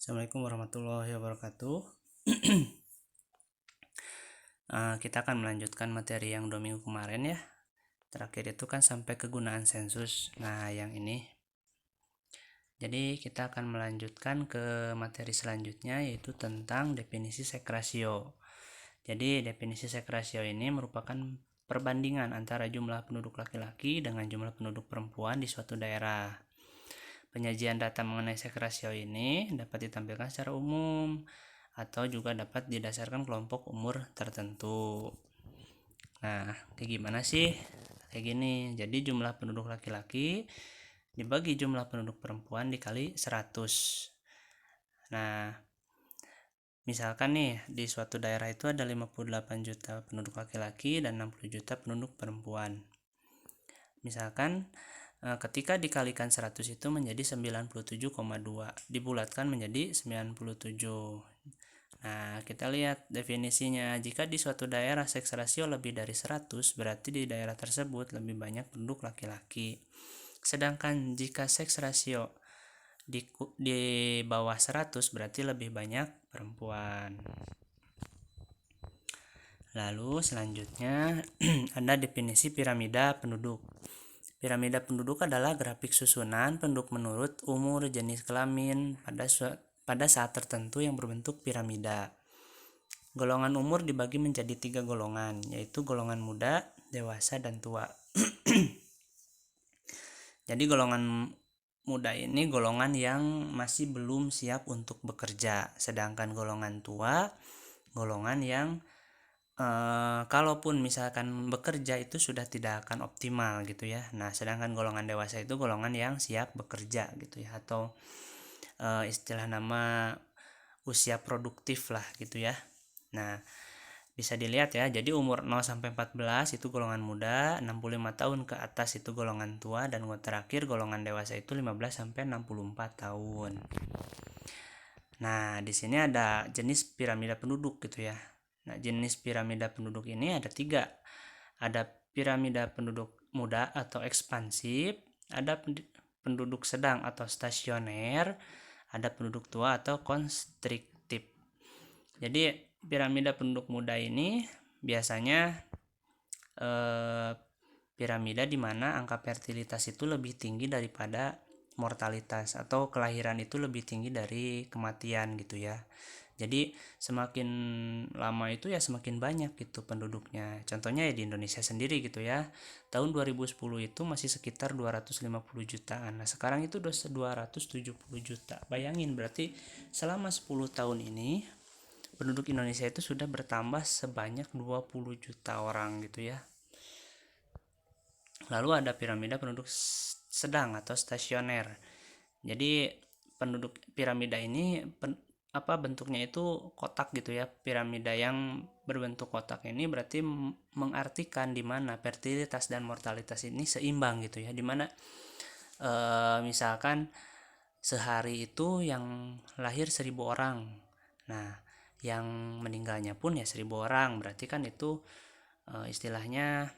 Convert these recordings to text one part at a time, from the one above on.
Assalamualaikum warahmatullahi wabarakatuh. Kita akan melanjutkan materi yang 2 minggu kemarin ya. Terakhir itu kan sampai kegunaan sensus. Nah, yang ini. Jadi kita akan melanjutkan ke materi selanjutnya, yaitu tentang definisi seks rasio. Jadi definisi seks rasio ini merupakan perbandingan antara jumlah penduduk laki-laki dengan jumlah penduduk perempuan di suatu daerah. Penyajian data mengenai seks rasio ini dapat ditampilkan secara umum atau juga dapat didasarkan kelompok umur tertentu. Nah, kayak gimana sih? Kayak gini. Jadi jumlah penduduk laki-laki dibagi jumlah penduduk perempuan dikali 100. Nah, misalkan nih di suatu daerah itu ada 58 juta penduduk laki-laki dan 60 juta penduduk perempuan. Misalkan ketika dikalikan 100 itu menjadi 97,2, dibulatkan menjadi 97. Nah, kita lihat definisinya. Jika di suatu daerah seks rasio lebih dari 100, berarti di daerah tersebut lebih banyak penduduk laki-laki. Sedangkan jika seks rasio di bawah 100, berarti lebih banyak perempuan. Lalu selanjutnya ada definisi piramida penduduk. Piramida penduduk adalah grafik susunan penduduk menurut umur, jenis kelamin pada saat tertentu yang berbentuk piramida. Golongan umur dibagi menjadi 3 golongan, yaitu golongan muda, dewasa, dan tua. Jadi golongan muda ini golongan yang masih belum siap untuk bekerja, sedangkan golongan tua golongan yang kalaupun misalkan bekerja itu sudah tidak akan optimal gitu ya. Nah, sedangkan golongan dewasa itu golongan yang siap bekerja gitu ya, atau istilah nama usia produktif lah gitu ya. Nah, bisa dilihat ya, jadi umur 0 sampai 14 itu golongan muda, 65 tahun ke atas itu golongan tua, dan terakhir golongan dewasa itu 15 sampai 64 tahun. Nah, di sini ada jenis piramida penduduk gitu ya. Nah, jenis piramida penduduk ini ada 3. Ada piramida penduduk muda atau ekspansif, ada penduduk sedang atau stasioner, ada penduduk tua atau konstriktif. Jadi piramida penduduk muda ini biasanya piramida di mana angka fertilitas itu lebih tinggi daripada mortalitas, atau kelahiran itu lebih tinggi dari kematian gitu ya. Jadi semakin lama itu ya semakin banyak gitu penduduknya. Contohnya ya di Indonesia sendiri gitu ya. Tahun 2010 itu masih sekitar 250 jutaan. Nah, sekarang itu udah 270 juta. Bayangin, berarti selama 10 tahun ini penduduk Indonesia itu sudah bertambah sebanyak 20 juta orang gitu ya. Lalu ada piramida penduduk sedang atau stasioner. Jadi penduduk piramida ini bentuknya itu kotak gitu ya. Piramida yang berbentuk kotak ini berarti mengartikan di mana fertilitas dan mortalitas ini seimbang gitu ya. Di mana misalkan sehari itu yang lahir 1000 orang. Nah, yang meninggalnya pun ya 1000 orang. Berarti kan itu istilahnya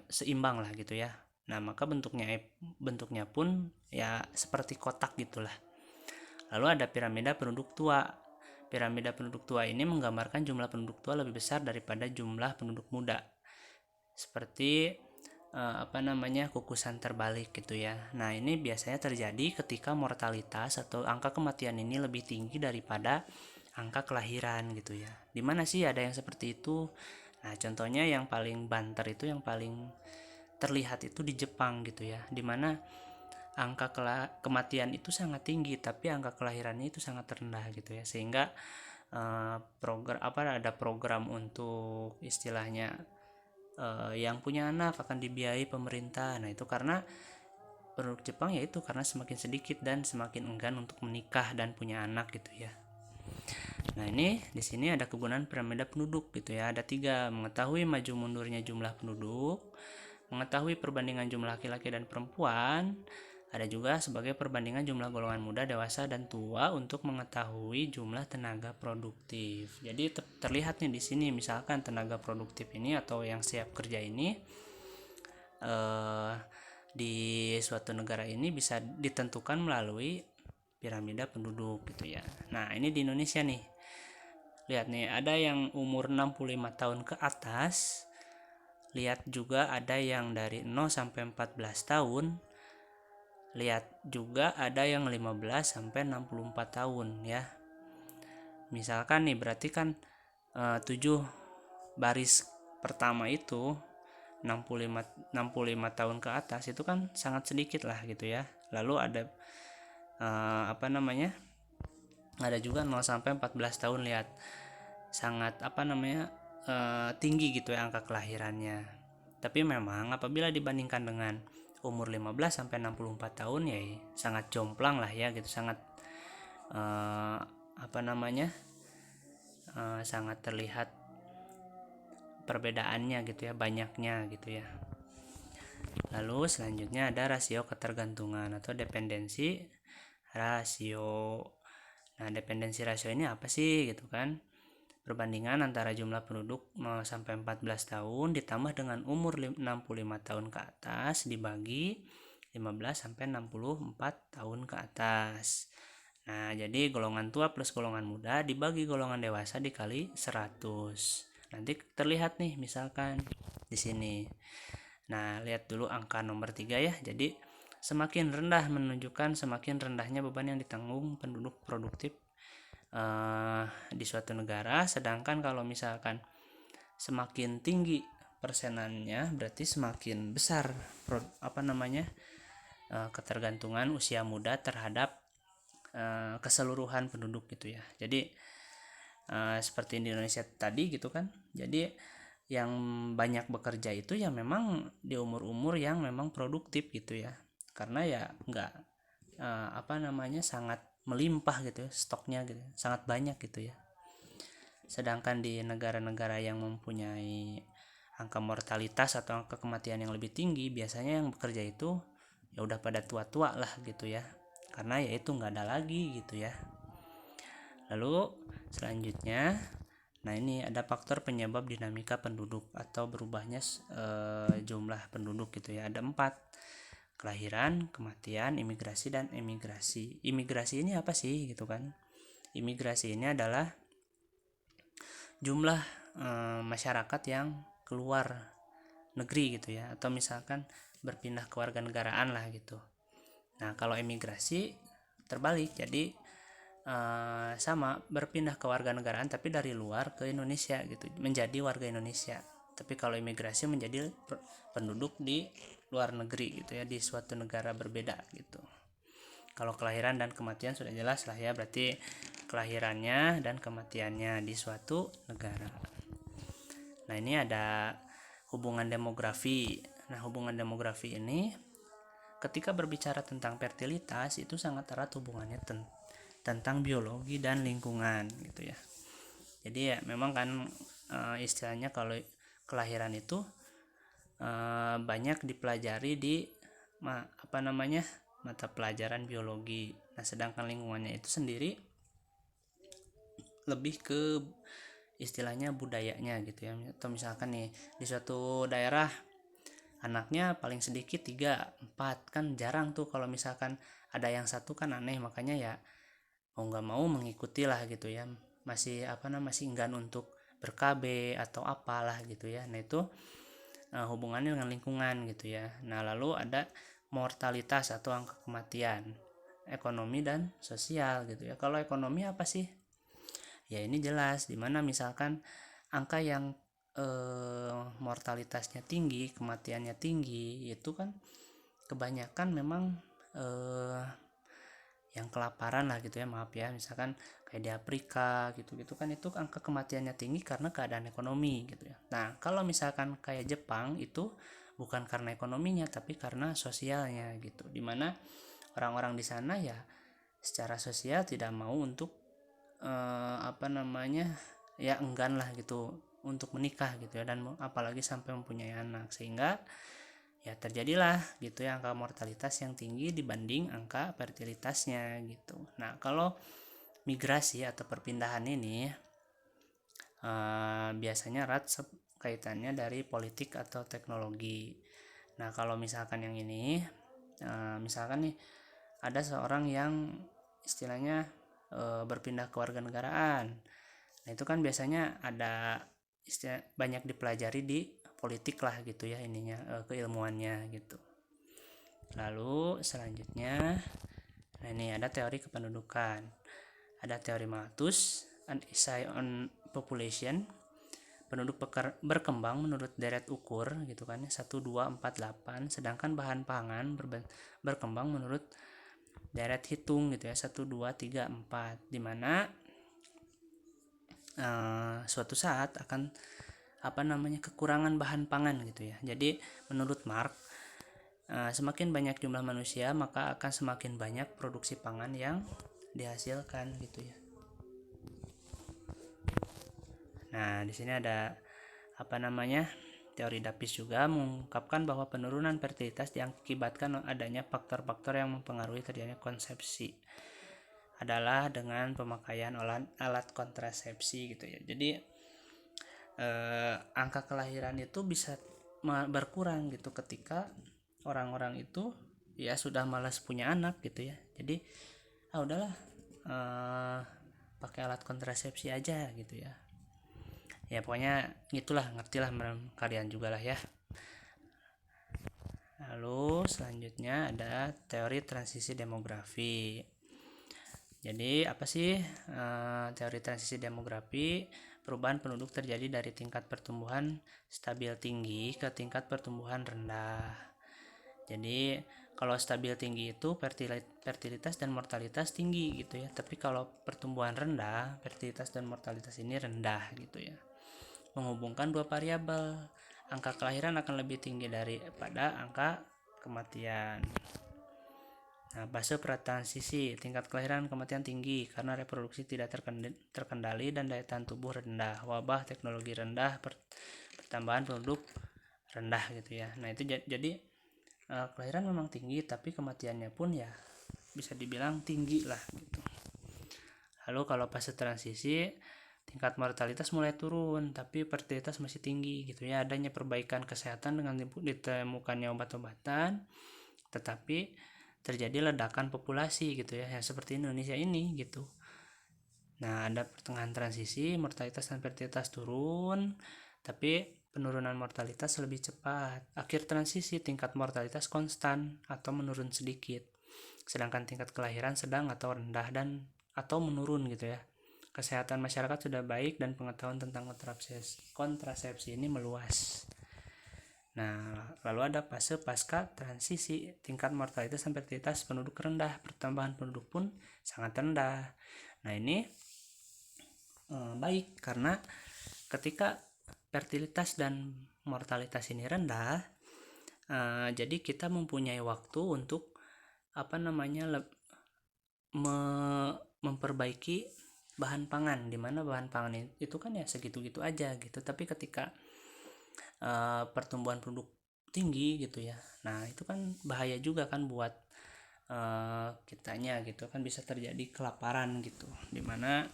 seimbang lah gitu ya. Nah, maka bentuknya pun ya seperti kotak gitulah. Lalu ada piramida penduduk tua. Piramida penduduk tua ini menggambarkan jumlah penduduk tua lebih besar daripada jumlah penduduk muda. Seperti kukusan terbalik gitu ya. Nah, ini biasanya terjadi ketika mortalitas atau angka kematian ini lebih tinggi daripada angka kelahiran gitu ya. Dimana sih ada yang seperti itu? Nah, contohnya yang paling banter itu, yang paling terlihat itu di Jepang gitu ya, dimana angka kematian itu sangat tinggi tapi angka kelahirannya itu sangat rendah gitu ya, sehingga ada program untuk istilahnya yang punya anak akan dibiayai pemerintah. Nah, itu karena penduduk Jepang yaitu karena semakin sedikit dan semakin enggan untuk menikah dan punya anak gitu ya. Nah, ini di sini ada kegunaan piramida penduduk gitu ya. Ada 3: mengetahui maju mundurnya jumlah penduduk, mengetahui perbandingan jumlah laki-laki dan perempuan, ada juga sebagai perbandingan jumlah golongan muda, dewasa, dan tua untuk mengetahui jumlah tenaga produktif. Jadi terlihat nih di sini, misalkan tenaga produktif ini atau yang siap kerja ini di suatu negara ini bisa ditentukan melalui piramida penduduk gitu ya. Nah, ini di Indonesia nih. Lihat nih, ada yang umur 65 tahun ke atas. Lihat juga ada yang dari 0 sampai 14 tahun. Lihat juga ada yang 15 sampai 64 tahun ya. Misalkan nih berarti kan 7 baris pertama itu 65 tahun ke atas itu kan sangat sedikit lah gitu ya. Lalu ada ada juga 0 sampai 14 tahun, lihat sangat tinggi gitu ya angka kelahirannya. Tapi memang apabila dibandingkan dengan umur 15 sampai 64 tahun ya sangat jomplang lah ya gitu, sangat sangat terlihat perbedaannya gitu ya, banyaknya gitu ya. Lalu selanjutnya ada rasio ketergantungan atau dependensi rasio. Nah, dependensi rasio ini apa sih gitu kan? Perbandingan antara jumlah penduduk 0 sampai 14 tahun ditambah dengan umur 65 tahun ke atas dibagi 15 sampai 64 tahun ke atas. Nah, jadi golongan tua plus golongan muda dibagi golongan dewasa dikali 100. Nanti terlihat nih misalkan di sini. Nah, lihat dulu angka nomor 3 ya. Jadi semakin rendah menunjukkan semakin rendahnya beban yang ditanggung penduduk produktif di suatu negara, sedangkan kalau misalkan semakin tinggi persenannya berarti semakin besar ketergantungan usia muda terhadap keseluruhan penduduk gitu ya. Jadi seperti di Indonesia tadi gitu kan. Jadi yang banyak bekerja itu ya memang di umur-umur yang memang produktif gitu ya. Karena ya enggak sangat melimpah gitu ya, stoknya gitu, sangat banyak gitu ya. Sedangkan di negara-negara yang mempunyai angka mortalitas atau angka kematian yang lebih tinggi, biasanya yang bekerja itu ya udah pada tua-tua lah gitu ya, karena ya itu nggak ada lagi gitu ya. Lalu selanjutnya, nah ini ada faktor penyebab dinamika penduduk atau berubahnya jumlah penduduk gitu ya. Ada 4: kelahiran, kematian, imigrasi, dan emigrasi. Imigrasi ini apa sih gitu kan? Imigrasi ini adalah jumlah masyarakat yang keluar negeri gitu ya, atau misalkan berpindah kewarganegaraan lah gitu. Nah, kalau emigrasi terbalik, jadi sama berpindah kewarganegaraan tapi dari luar ke Indonesia gitu, menjadi warga Indonesia. Tapi kalau imigrasi menjadi penduduk di luar negeri gitu ya, di suatu negara berbeda gitu. Kalau kelahiran dan kematian sudah jelas lah ya, berarti kelahirannya dan kematiannya di suatu negara. Nah, ini ada hubungan demografi. Nah, hubungan demografi ini ketika berbicara tentang fertilitas itu sangat erat hubungannya tentang biologi dan lingkungan gitu ya. Jadi ya memang kan istilahnya kalau kelahiran itu banyak dipelajari di mata pelajaran biologi. Nah, sedangkan lingkungannya itu sendiri lebih ke istilahnya budayanya gitu ya. Atau misalkan nih di suatu daerah anaknya paling sedikit 3-4, kan jarang tuh kalau misalkan ada yang satu, kan aneh. Makanya ya mau nggak mau mengikuti lah gitu ya, masih masih enggan untuk ber-KB atau apalah gitu ya. Nah, itu hubungannya dengan lingkungan gitu ya. Nah, lalu ada mortalitas atau angka kematian, ekonomi dan sosial gitu ya. Kalau ekonomi apa sih? Ya ini jelas, dimana misalkan angka yang mortalitasnya tinggi, kematiannya tinggi, itu kan kebanyakan memang yang kelaparan lah gitu ya, maaf ya, misalkan kayak di Afrika gitu kan, itu angka kematiannya tinggi karena keadaan ekonomi gitu ya. Nah, kalau misalkan kayak Jepang itu bukan karena ekonominya tapi karena sosialnya gitu, dimana orang-orang di sana ya secara sosial tidak mau untuk ya enggan lah gitu untuk menikah gitu ya, dan apalagi sampai mempunyai anak, sehingga ya terjadilah gitu ya angka mortalitas yang tinggi dibanding angka fertilitasnya gitu. Nah, kalau migrasi atau perpindahan ini biasanya erat kaitannya dari politik atau teknologi. Nah, kalau misalkan yang ini misalkan nih ada seorang yang istilahnya berpindah ke warga negaraan. Nah itu kan biasanya ada banyak dipelajari di politik lah gitu ya ininya, keilmuannya gitu. Lalu selanjutnya, nah ini ada teori kependudukan, ada teori Malthus, an essay on population. Penduduk berkembang menurut deret ukur gitu kan, 1, 2, 4, 8, sedangkan bahan pangan berkembang menurut deret hitung gitu ya, 1, 2, 3, 4, dimana suatu saat akan kekurangan bahan pangan gitu ya. Jadi menurut Marx, semakin banyak jumlah manusia maka akan semakin banyak produksi pangan yang dihasilkan gitu ya. Nah di sini ada teori Davis juga mengungkapkan bahwa penurunan fertilitas diakibatkan adanya faktor-faktor yang mempengaruhi terjadinya konsepsi adalah dengan pemakaian alat kontrasepsi gitu ya. Jadi angka kelahiran itu bisa berkurang gitu ketika orang-orang itu ya sudah malas punya anak gitu ya. Jadi udahlah pakai alat kontrasepsi aja gitu ya. Ya pokoknya gitulah, ngertilah kalian juga lah ya. Lalu selanjutnya ada teori transisi demografi. Jadi apa sih teori transisi demografi? Perubahan penduduk terjadi dari tingkat pertumbuhan stabil tinggi ke tingkat pertumbuhan rendah. Jadi kalau stabil tinggi itu fertilitas dan mortalitas tinggi gitu ya. Tapi kalau pertumbuhan rendah, fertilitas dan mortalitas ini rendah gitu ya. Menghubungkan dua variabel, angka kelahiran akan lebih tinggi daripada angka kematian. Nah, fase pratransisi, tingkat kelahiran kematian tinggi karena reproduksi tidak terkendali dan daya tahan tubuh rendah, wabah, teknologi rendah, pertambahan penduduk rendah gitu ya. Nah, itu jadi kelahiran memang tinggi tapi kematiannya pun ya bisa dibilang tinggi lah gitu. Lalu kalau fase transisi, tingkat mortalitas mulai turun tapi fertilitas masih tinggi gitu ya. Adanya perbaikan kesehatan dengan ditemukannya obat-obatan, tetapi terjadi ledakan populasi gitu ya, seperti Indonesia ini gitu. Nah, ada pertengahan transisi, mortalitas dan fertilitas turun, tapi penurunan mortalitas lebih cepat. Akhir transisi, tingkat mortalitas konstan atau menurun sedikit, sedangkan tingkat kelahiran sedang atau rendah dan atau menurun gitu ya. Kesehatan masyarakat sudah baik dan pengetahuan tentang kontrasepsi ini meluas. Nah, lalu ada fase pasca transisi, tingkat mortalitas dan fertilitas penduduk rendah, pertambahan penduduk pun sangat rendah. Nah, ini baik karena ketika fertilitas dan mortalitas ini rendah, jadi kita mempunyai waktu untuk memperbaiki bahan pangan, dimana bahan pangan itu kan ya segitu-gitu aja gitu. Tapi ketika pertumbuhan penduduk tinggi gitu ya, nah itu kan bahaya juga kan buat kitanya gitu kan, bisa terjadi kelaparan gitu, dimana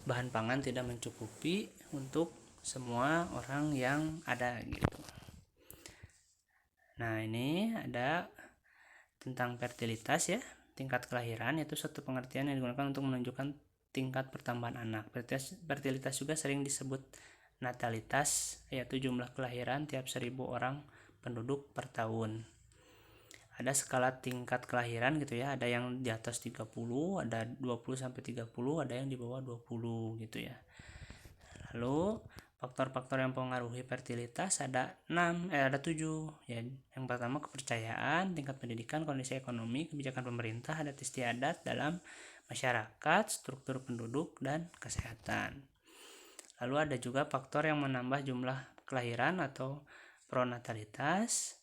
bahan pangan tidak mencukupi untuk semua orang yang ada gitu. Nah ini ada tentang fertilitas ya, tingkat kelahiran, yaitu suatu pengertian yang digunakan untuk menunjukkan tingkat pertambahan anak. Fertilitas juga sering disebut natalitas, yaitu jumlah kelahiran tiap 1000 orang penduduk per tahun. Ada skala tingkat kelahiran gitu ya, ada yang di atas 30, ada 20 sampai 30, ada yang di bawah 20 gitu ya. Lalu faktor-faktor yang mempengaruhi fertilitas ada 7 ya. Yang pertama kepercayaan, tingkat pendidikan, kondisi ekonomi, kebijakan pemerintah, adat istiadat dalam masyarakat, struktur penduduk, dan kesehatan. Lalu ada juga faktor yang menambah jumlah kelahiran atau pronatalitas,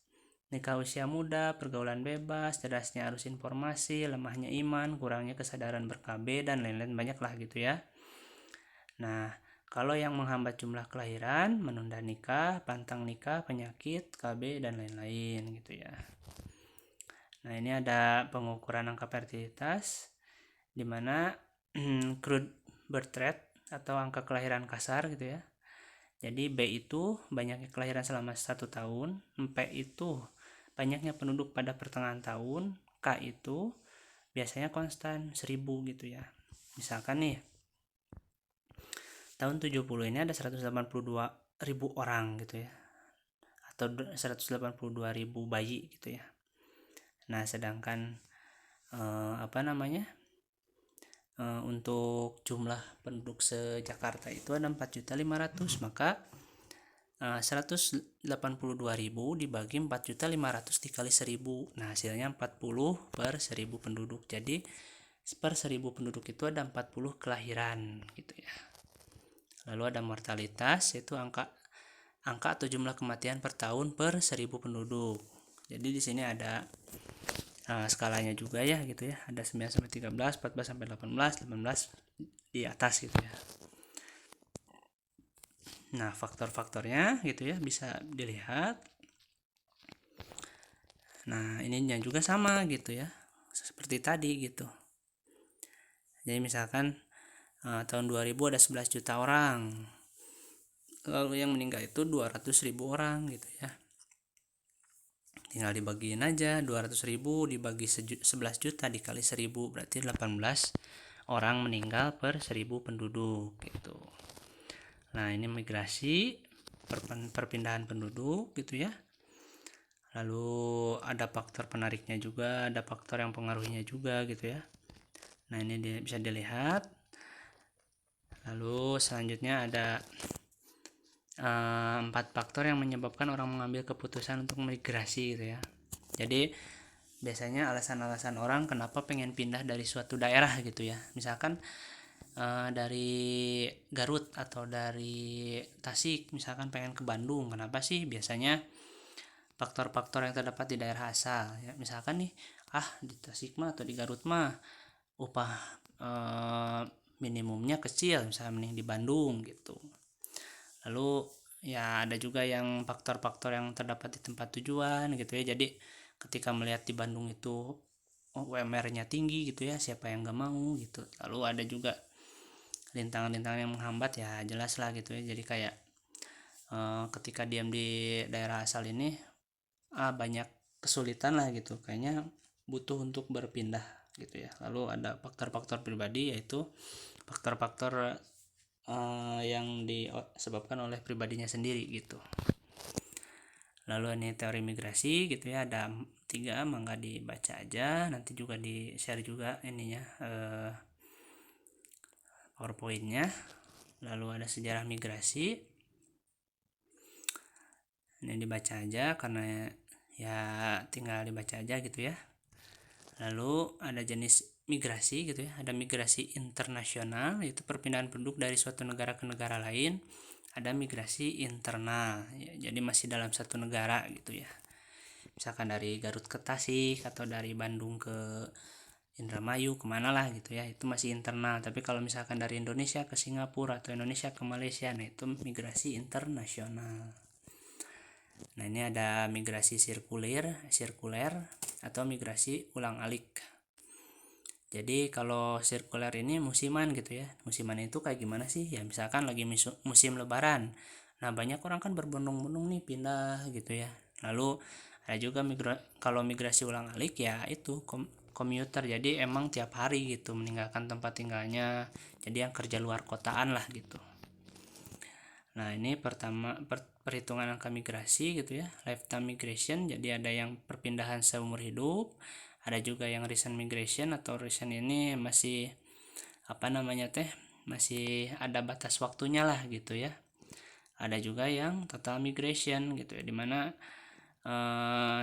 nikah usia muda, pergaulan bebas, derasnya arus informasi, lemahnya iman, kurangnya kesadaran ber-KB, dan lain-lain, banyak lah gitu ya. Nah, kalau yang menghambat jumlah kelahiran, menunda nikah, pantang nikah, penyakit, KB, dan lain-lain gitu ya. Nah, ini ada pengukuran angka fertilitas, di mana crude birth rate atau angka kelahiran kasar gitu ya. Jadi B itu banyaknya kelahiran selama 1 tahun, P itu banyaknya penduduk pada pertengahan tahun, K itu biasanya konstan 1000 gitu ya. Misalkan nih tahun 70 ini ada 182.000 orang gitu ya, atau 182.000 bayi gitu ya. Nah sedangkan untuk jumlah penduduk se-Jakarta itu ada 4.500.000, maka 182.000 dibagi 4.500 dikali 1000, nah hasilnya 40 per 1000 penduduk. Jadi per 1000 penduduk itu ada 40 kelahiran gitu ya. Lalu ada mortalitas, yaitu angka atau jumlah kematian per tahun per 1000 penduduk. Jadi di sini ada skalanya juga ya gitu ya. Ada 9 sampai 13, 14 sampai 18, 18 di atas gitu ya. Nah, faktor-faktornya gitu ya bisa dilihat. Nah, ininya juga sama gitu ya. Seperti tadi gitu. Jadi misalkan tahun 2000 ada 11 juta orang. Lalu yang meninggal itu 200.000 orang gitu ya. Tinggal dibagiin aja, 200.000 dibagi 11 juta dikali 1000, berarti 18 orang meninggal per 1000 penduduk gitu. Nah, ini migrasi, perpindahan penduduk gitu ya. Lalu ada faktor penariknya juga, ada faktor yang pengaruhinya juga gitu ya. Nah, ini bisa dilihat. Lalu selanjutnya ada 4 faktor yang menyebabkan orang mengambil keputusan untuk migrasi gitu ya. Jadi biasanya alasan-alasan orang kenapa pengen pindah dari suatu daerah gitu ya. Misalkan dari Garut atau dari Tasik misalkan pengen ke Bandung, kenapa sih? Biasanya faktor-faktor yang terdapat di daerah asal ya. Misalkan nih, di Tasik mah atau di Garut mah upah minimumnya kecil, misalnya mending di Bandung gitu. Lalu ya ada juga yang faktor-faktor yang terdapat di tempat tujuan gitu ya. Jadi ketika melihat di Bandung itu UMR-nya tinggi gitu ya, siapa yang gak mau gitu. Lalu ada juga rintangan-rintangan yang menghambat, ya jelas lah gitu ya. Jadi kayak ketika diam di daerah asal ini banyak kesulitan lah gitu, kayaknya butuh untuk berpindah gitu ya. Lalu ada faktor-faktor pribadi, yaitu faktor-faktor yang disebabkan oleh pribadinya sendiri gitu. Lalu ini teori migrasi gitu ya, ada 3, mangga dibaca aja, nanti juga di share juga ininya PowerPoint-nya. Lalu ada sejarah migrasi, ini dibaca aja karena ya tinggal dibaca aja gitu ya. Lalu ada jenis migrasi gitu ya, ada migrasi internasional, yaitu perpindahan penduduk dari suatu negara ke negara lain. Ada migrasi internal ya, jadi masih dalam satu negara gitu ya, misalkan dari Garut ke Tasik atau dari Bandung ke Indramayu kemana lah gitu ya, itu masih internal. Tapi kalau misalkan dari Indonesia ke Singapura atau Indonesia ke Malaysia, nah itu migrasi internasional. Nah, ini ada migrasi sirkuler atau migrasi ulang-alik. Jadi kalau sirkuler ini musiman gitu ya. Musiman itu kayak gimana sih? Ya misalkan lagi musim lebaran. Nah, banyak orang kan berbondong-bondong nih pindah gitu ya. Lalu ada juga kalau migrasi ulang-alik ya itu komuter. Jadi emang tiap hari gitu meninggalkan tempat tinggalnya. Jadi yang kerja luar kotaan lah gitu. Nah, ini pertama perhitungan angka migrasi gitu ya, lifetime migration. Jadi ada yang perpindahan seumur hidup, ada juga yang recent migration, atau recent ini masih masih ada batas waktunya lah gitu ya. Ada juga yang total migration gitu ya, dimana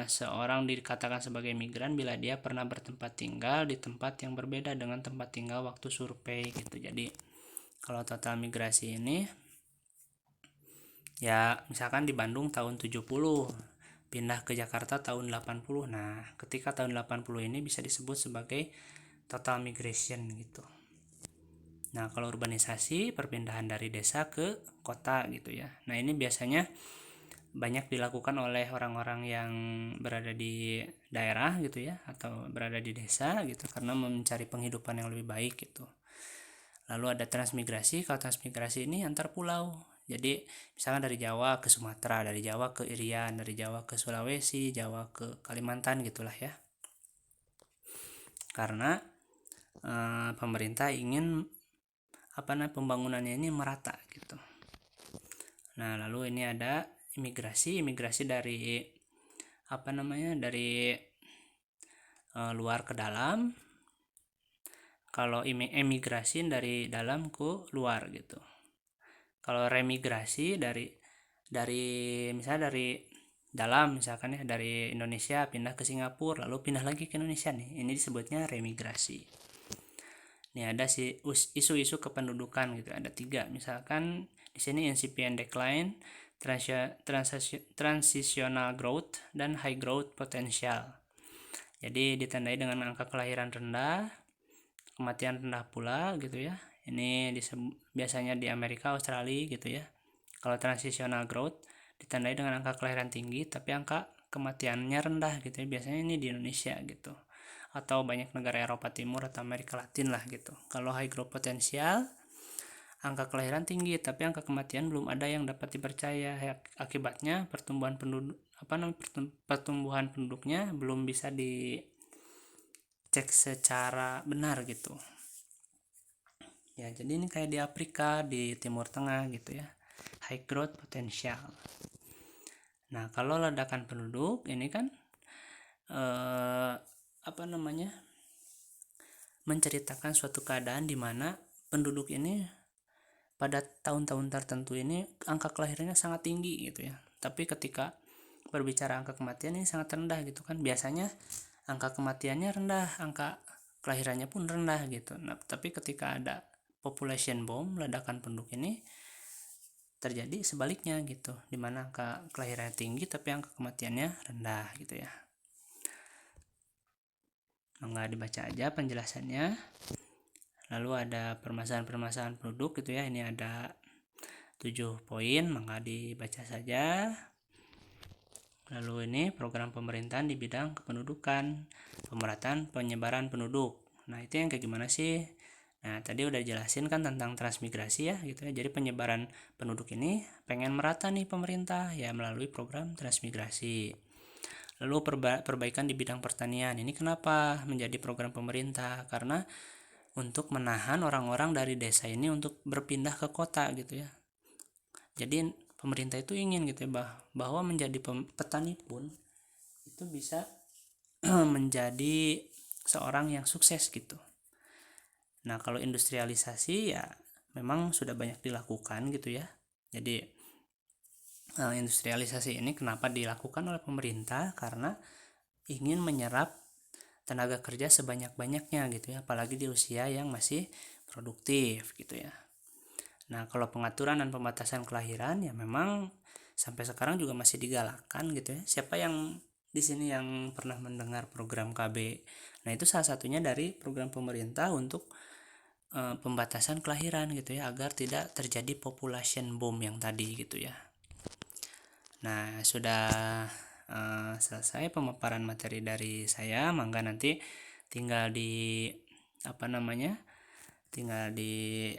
seorang dikatakan sebagai migran bila dia pernah bertempat tinggal di tempat yang berbeda dengan tempat tinggal waktu survei gitu. Jadi kalau total migrasi ini ya misalkan di Bandung tahun 70, pindah ke Jakarta tahun 80. Nah, ketika tahun 80 ini bisa disebut sebagai total migration gitu. Nah, kalau urbanisasi, perpindahan dari desa ke kota gitu ya. Nah, ini biasanya banyak dilakukan oleh orang-orang yang berada di daerah gitu ya, atau berada di desa gitu, karena mencari penghidupan yang lebih baik gitu. Lalu ada transmigrasi. Kalau transmigrasi ini antar pulau. Jadi misalnya dari Jawa ke Sumatera, dari Jawa ke Irian, dari Jawa ke Sulawesi, Jawa ke Kalimantan gitulah ya. karena pemerintah ingin pembangunannya ini merata gitu. Nah, lalu ini ada imigrasi dari dari luar ke dalam. Kalau emigrasi dari dalam ke luar gitu. Kalau remigrasi dari misalnya dari dalam, misalkan ya dari Indonesia pindah ke Singapura lalu pindah lagi ke Indonesia nih, ini disebutnya remigrasi. Ini ada isu-isu kependudukan gitu, ada 3. Misalkan di sini incipient decline, transitional growth, dan high growth potential. Jadi ditandai dengan angka kelahiran rendah, kematian rendah pula gitu ya. Ini biasanya di Amerika, Australia gitu ya. Kalau transitional growth ditandai dengan angka kelahiran tinggi tapi angka kematiannya rendah gitu ya. Biasanya ini di Indonesia gitu. Atau banyak negara Eropa Timur atau Amerika Latin lah gitu. Kalau high growth potential, angka kelahiran tinggi tapi angka kematian belum ada yang dapat dipercaya. Akibatnya pertumbuhan penduduknya belum bisa dicek secara benar gitu. Ya, jadi ini kayak di Afrika, di Timur Tengah gitu ya. High growth potential. Nah, kalau ledakan penduduk ini kan menceritakan suatu keadaan di mana penduduk ini pada tahun-tahun tertentu ini angka kelahirannya sangat tinggi gitu ya. Tapi ketika berbicara angka kematian ini sangat rendah gitu kan. Biasanya angka kematiannya rendah, angka kelahirannya pun rendah gitu. Nah, tapi ketika ada population bomb, ledakan penduduk ini terjadi sebaliknya gitu, dimana angka kelahirannya tinggi tapi angka kematiannya rendah gitu ya. Nggak dibaca aja penjelasannya. Lalu ada permasalahan-permasalahan penduduk gitu ya. Ini ada 7 poin, maka dibaca saja. Lalu ini program pemerintahan di bidang kependudukan, pemerataan penyebaran penduduk. Nah, itu yang kayak gimana sih? Nah, tadi udah jelasin kan tentang transmigrasi ya gitu ya. Jadi penyebaran penduduk ini pengen merata nih pemerintah ya melalui program transmigrasi. Lalu perbaikan di bidang pertanian. Ini kenapa menjadi program pemerintah? Karena untuk menahan orang-orang dari desa ini untuk berpindah ke kota gitu ya. Jadi pemerintah itu ingin gitu ya bahwa menjadi petani pun itu bisa menjadi seorang yang sukses gitu. Nah, kalau industrialisasi ya memang sudah banyak dilakukan gitu ya. Jadi industrialisasi ini kenapa dilakukan oleh pemerintah? Karena ingin menyerap tenaga kerja sebanyak-banyaknya gitu ya, apalagi di usia yang masih produktif gitu ya. Nah, kalau pengaturan dan pembatasan kelahiran ya memang sampai sekarang juga masih digalakkan gitu ya. Siapa yang di sini yang pernah mendengar program KB? Nah, itu salah satunya dari program pemerintah untuk pembatasan kelahiran gitu ya, agar tidak terjadi population bomb yang tadi gitu ya. Nah, sudah selesai pemaparan materi dari saya. Mangga nanti tinggal di tinggal di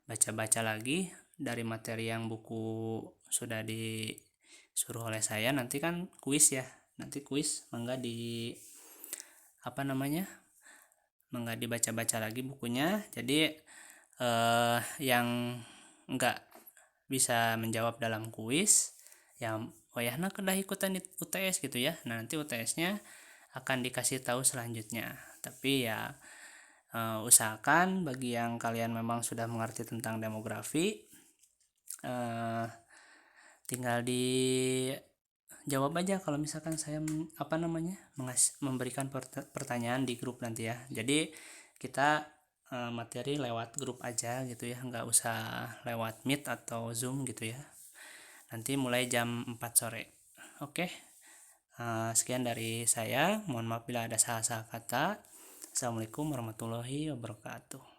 baca-baca lagi dari materi yang buku sudah disuruh oleh saya. Nanti kan kuis ya, nanti kuis mangga mangga dibaca-baca lagi bukunya. Jadi yang enggak bisa menjawab dalam kuis yang wayahna kedah ikutan UTS gitu ya. Nah, nanti UTS-nya akan dikasih tahu selanjutnya. Tapi ya usahakan bagi yang kalian memang sudah mengerti tentang demografi, tinggal dijawab aja kalau misalkan saya memberikan pertanyaan di grup nanti ya. Jadi kita materi lewat grup aja gitu ya, nggak usah lewat Meet atau Zoom gitu ya. Nanti mulai jam 4 sore. Oke. Sekian dari saya. Mohon maaf bila ada salah-salah kata. Assalamualaikum warahmatullahi wabarakatuh.